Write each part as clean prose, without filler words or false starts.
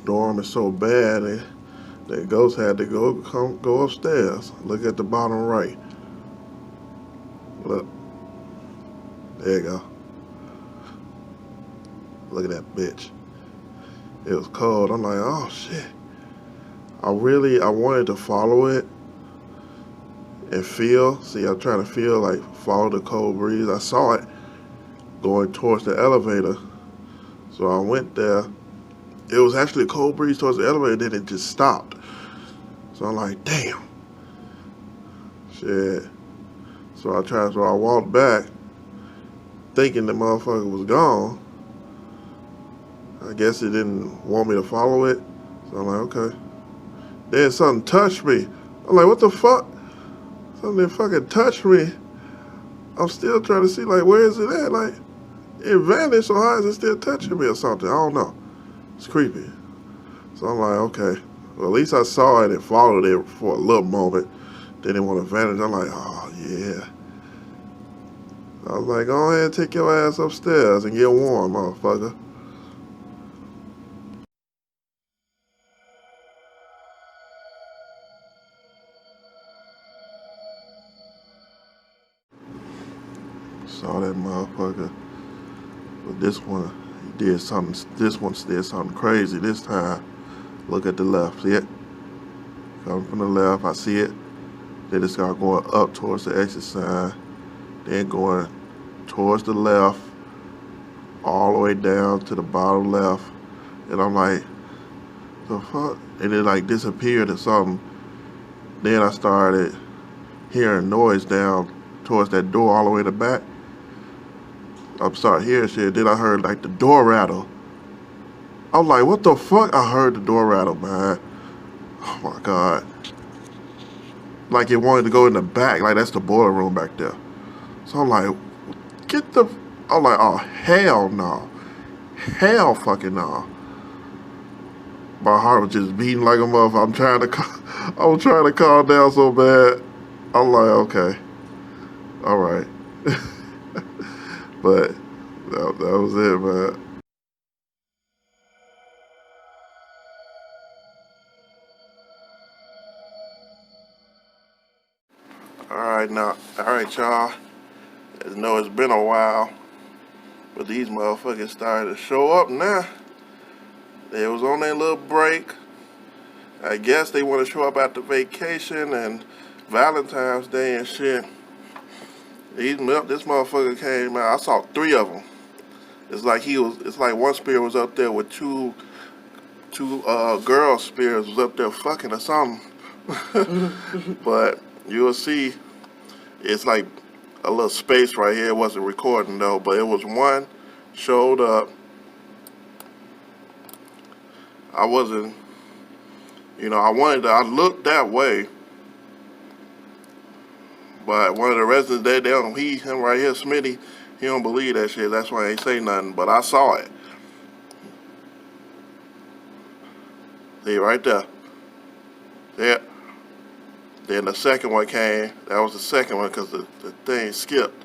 storm is so bad that ghost had to go upstairs. Look at the bottom right. Look, there you go. Look at that bitch. It was cold. I'm like, oh shit. I wanted to follow it and feel. See, I'm trying to feel like follow the cold breeze. I saw it going towards the elevator. So I went there. It was actually a cold breeze towards the elevator, then it just stopped. So I'm like, damn. Shit. So I walked back thinking the motherfucker was gone. I guess it didn't want me to follow it. So I'm like, okay. Then something touched me. I'm like, what the fuck? Something fucking touched me. I'm still trying to see, like, where is it at? Like, it vanished, so how is it still touching me or something? I don't know. It's creepy. So I'm like, okay. Well, at least I saw it and followed it for a little moment. Then it want to vanish. I'm like, oh, yeah. I was like, go ahead and take your ass upstairs and get warm, motherfucker. Saw that motherfucker. But this one, he did something. This one did something crazy this time. Look at the left. See it? Coming from the left. I see it. Then it started going up towards the exit sign. Then going towards the left. All the way down to the bottom left. And I'm like, the fuck? And it like disappeared or something. Then I started hearing noise down towards that door all the way to the back. I started hearing shit. Then I heard like the door rattle. I was like, what the fuck? I heard the door rattle, man. Oh my God. Like it wanted to go in the back. Like that's the boiler room back there. So I'm like, I'm like, oh hell no. Hell fucking no. My heart was just beating like a motherfucker. I was trying to calm down so bad. I'm like, okay. All right. But that was it, man. All right, y'all. I know it's been a while, but these motherfuckers started to show up now. They was on their little break. I guess they want to show up after vacation and Valentine's Day and shit. This motherfucker came out. I saw 3 of them. It's like one spirit was up there with two girl spirits was up there fucking or something. But you'll see, it's like a little space right here. It wasn't recording though, but it was one showed up. I wasn't, I looked that way, but one of the residents, him right here, Smitty, he don't believe that shit. That's why I ain't say nothing, but I saw it. See, right there. Yeah. Then the second one came. That was the second one because the thing skipped.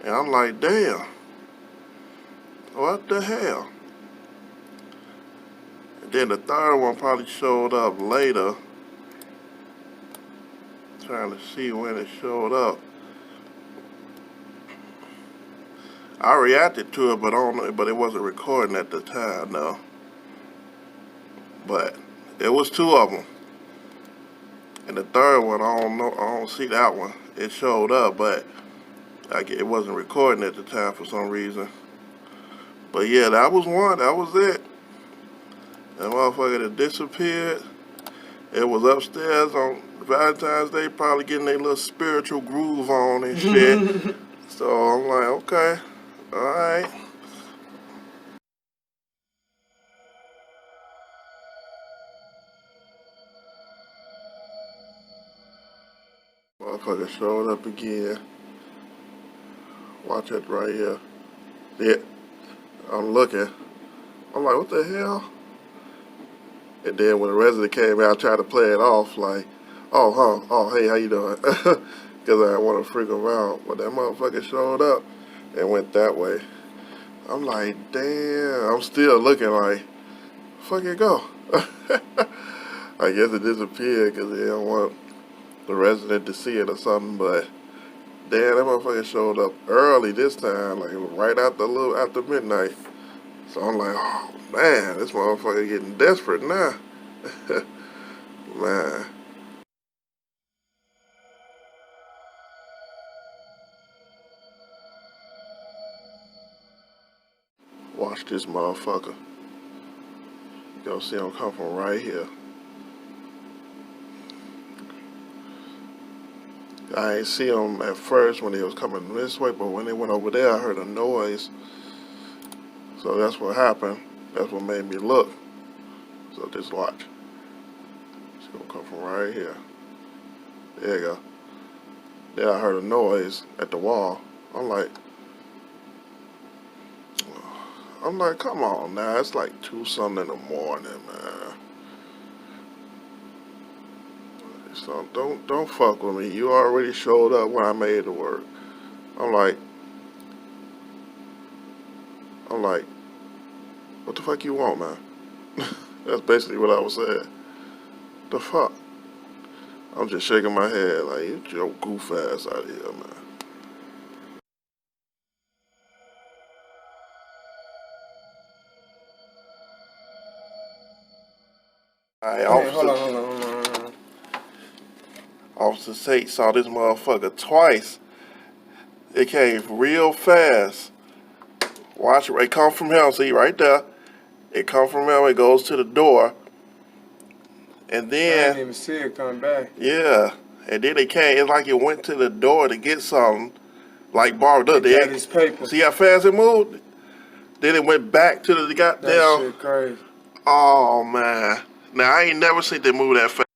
And I'm like, damn. What the hell? And then the third one probably showed up later. Trying to see when it showed up. I reacted to it, but it wasn't recording at the time, no. But it was 2 of them. And the third one, I don't see that one. It showed up, but it wasn't recording at the time for some reason. But yeah, that was one. That was it. That motherfucker that disappeared. It was upstairs on Valentine's Day, probably getting a little spiritual groove on and shit. So I'm like, okay, all right. Motherfucker showed up again. Watch it right here. Yeah, I'm looking. I'm like, what the hell? And then when the resident came out, I tried to play it off like, oh, hey, how you doing? Because I didn't want to freak him out. But that motherfucker showed up and went that way. I'm like, damn. I'm still looking like, fuck it go. I guess it disappeared because they don't want the resident to see it or something. But damn, that motherfucker showed up early this time, like right after midnight. So I'm like, oh man, this motherfucker getting desperate now. Man. Watch this motherfucker. You gonna see him come from right here. I ain't see him at first when he was coming this way, but when they went over there, I heard a noise. So that's what happened. That's what made me look. So just watch. It's gonna come from right here. There you go. Then I heard a noise at the wall. I'm like, come on now. It's like 2 something in the morning, man. So don't fuck with me. You already showed up when I made the work. I'm like, what the fuck you want, man? That's basically what I was saying. The fuck? I'm just shaking my head like, you your goof ass out of here, man. Alright, Hey, hold on. Officer Tate saw this motherfucker twice. It came real fast. Watch it. It come from him. See, right there. It come from him. It goes to the door. And then... I didn't even see it come back. Yeah. And then it came. It's like it went to the door to get something. Like Barbara does. Got his paper. See how fast it moved? Then it went back to the goddamn... That shit crazy. Oh, man. Now, I ain't never seen them move that fast.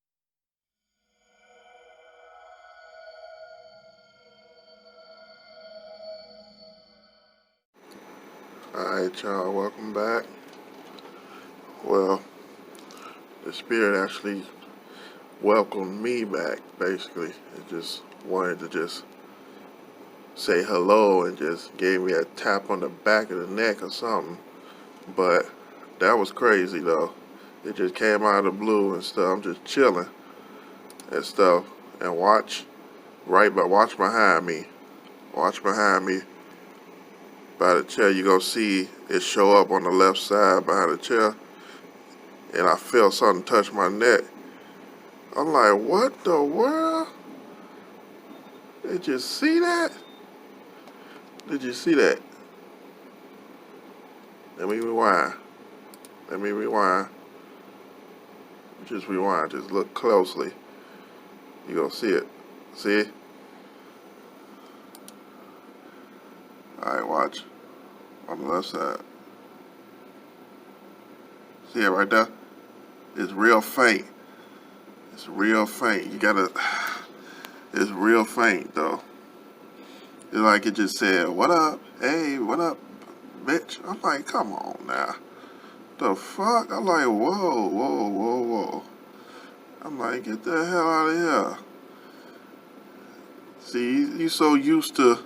Alright, y'all. Welcome back. Well, the spirit actually welcomed me back, basically. It just wanted to just say hello and just gave me a tap on the back of the neck or something. But that was crazy, though. It just came out of the blue and stuff. I'm just chilling and stuff. And watch behind me. Watch behind me. By the chair, you gonna see it show up on the left side behind the chair. And I felt something touch my neck. I'm like, what the world? Did you see that? Did you see that? Let me rewind. Just rewind. Just look closely. You gonna see it. See it? Alright, watch. On the left side. See it right there? It's real faint. It's real faint. You gotta... It's real faint, though. It's like it just said, what up? Hey, what up, bitch? I'm like, come on now. The fuck? I'm like, whoa. I'm like, get the hell out of here. See, you so used to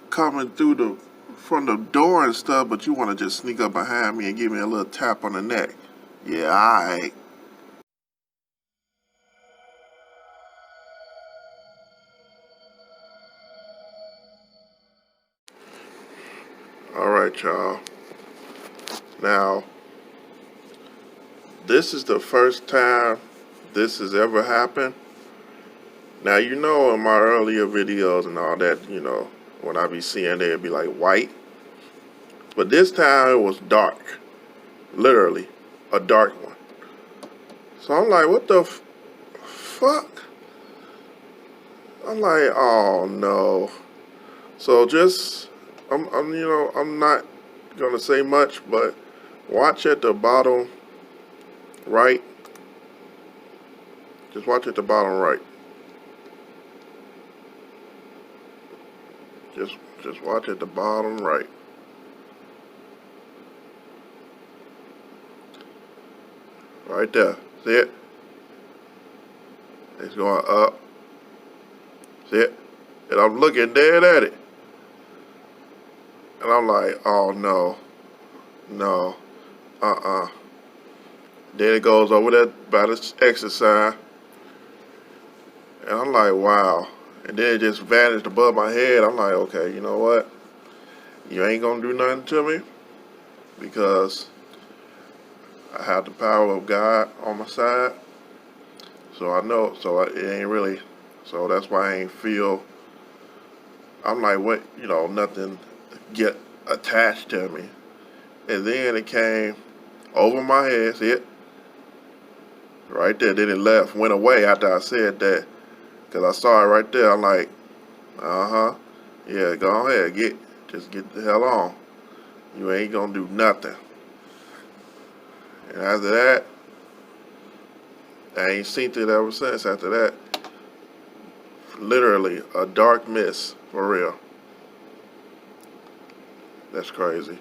coming through from the door and stuff, but you want to just sneak up behind me and give me a little tap on the neck. Yeah, alright. Alright, y'all. Now, this is the first time this has ever happened. Now, you know in my earlier videos and all that, you know, when I be seeing it, it'd be like white. But this time it was dark. Literally, a dark one. So I'm like, what the fuck? I'm like, oh no. So just, I'm not gonna say much, but watch at the bottom right. Just watch at the bottom right. Just watch at the bottom right. Right there. See it? It's going up. See it? And I'm looking dead at it. And I'm like, oh no, no, Then it goes over there by the exit sign. And I'm like, wow. And then it just vanished above my head. I'm like, okay, you know what? You ain't gonna do nothing to me because I have the power of God on my side. So I know, it ain't really, so that's why I ain't feel, I'm like, what, nothing get attached to me. And then it came over my head, see it? Right there, then it left, went away after I said that. Because I saw it right there, I'm like, uh-huh, yeah, go ahead, just get the hell on. You ain't gonna do nothing. And after that, I ain't seen it ever since after that. Literally, a dark mist, for real. That's crazy.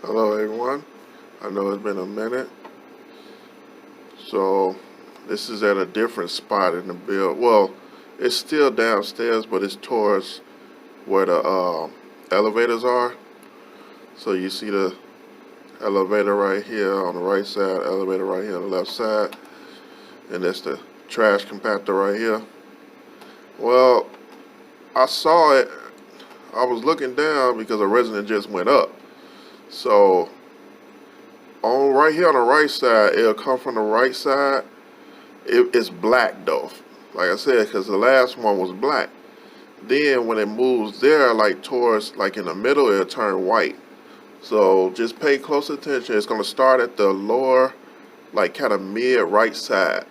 Hello everyone. I know it's been a minute. So, this is at a different spot in the build. Well, it's still downstairs, but it's towards where the elevators are. So you see the elevator right here on the right side, elevator right here on the left side, and that's the trash compactor right here. Well, I saw it. I was looking down because a resident just went up. So on right here on the right side, it'll come from the right side. It's black though, like I said, because the last one was black. Then when it moves there, like towards, like in the middle, it'll turn white. So just pay close attention. It's gonna start at the lower, like kind of mid right side.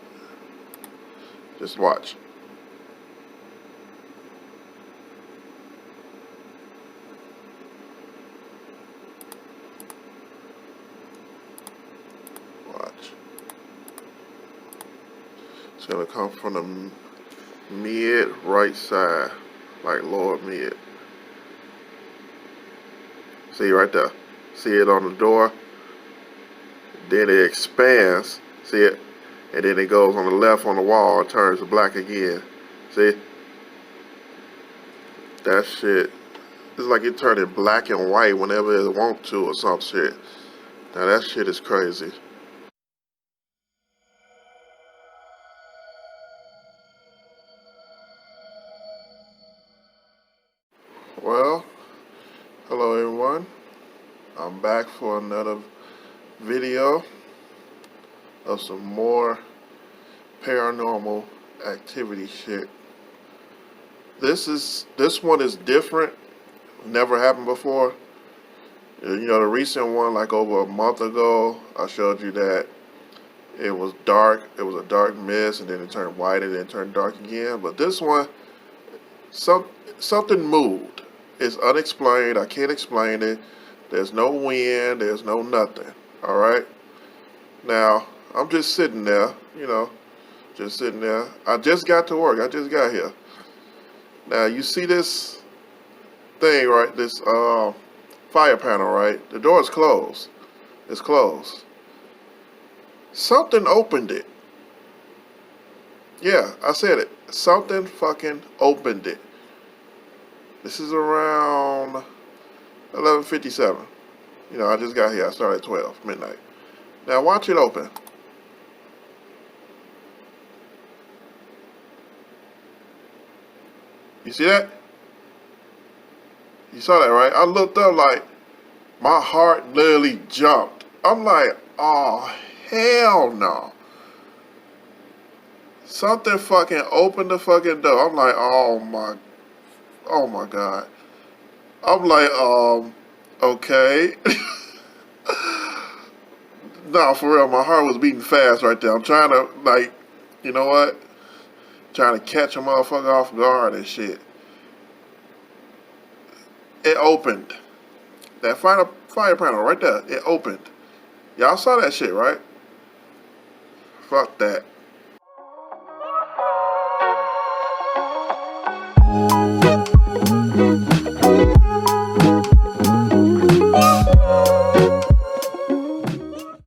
Just watch. Watch. It's gonna come from the mid right side, like lower mid. See right there. See it on the door. Then it expands. See it? And then it goes on the left on the wall and turns to black again. See? That shit. It's like it turning black and white whenever it want to or some shit. Now that shit is crazy. Well, hello everyone. I'm back for another video of some more paranormal activity shit. This one is different. Never happened before. The recent one, like over a month ago, I showed you that it was dark. It was a dark mist, and then it turned white, and then it turned dark again. But this one, something moved. It's unexplained. I can't explain it. There's no wind. There's no nothing. All right. Now I'm just sitting there. Just sitting there. I just got to work. I just got here. Now you see this thing, right? This fire panel, right? The door is closed. It's closed. Something opened it. Yeah, I said it. Something fucking opened it. This is around 11:57. I just got here. I started at 12 midnight. Now watch it open. You see that? You saw that, right? I looked up, like, my heart literally jumped. I'm like, oh, hell no. Something fucking opened the fucking door. I'm like, oh my God. I'm like, okay. No, for real, my heart was beating fast right there. I'm trying to, like, you know what? Trying to catch a motherfucker off guard and shit. It opened. That fire panel right there, it opened. Y'all saw that shit, right? Fuck that.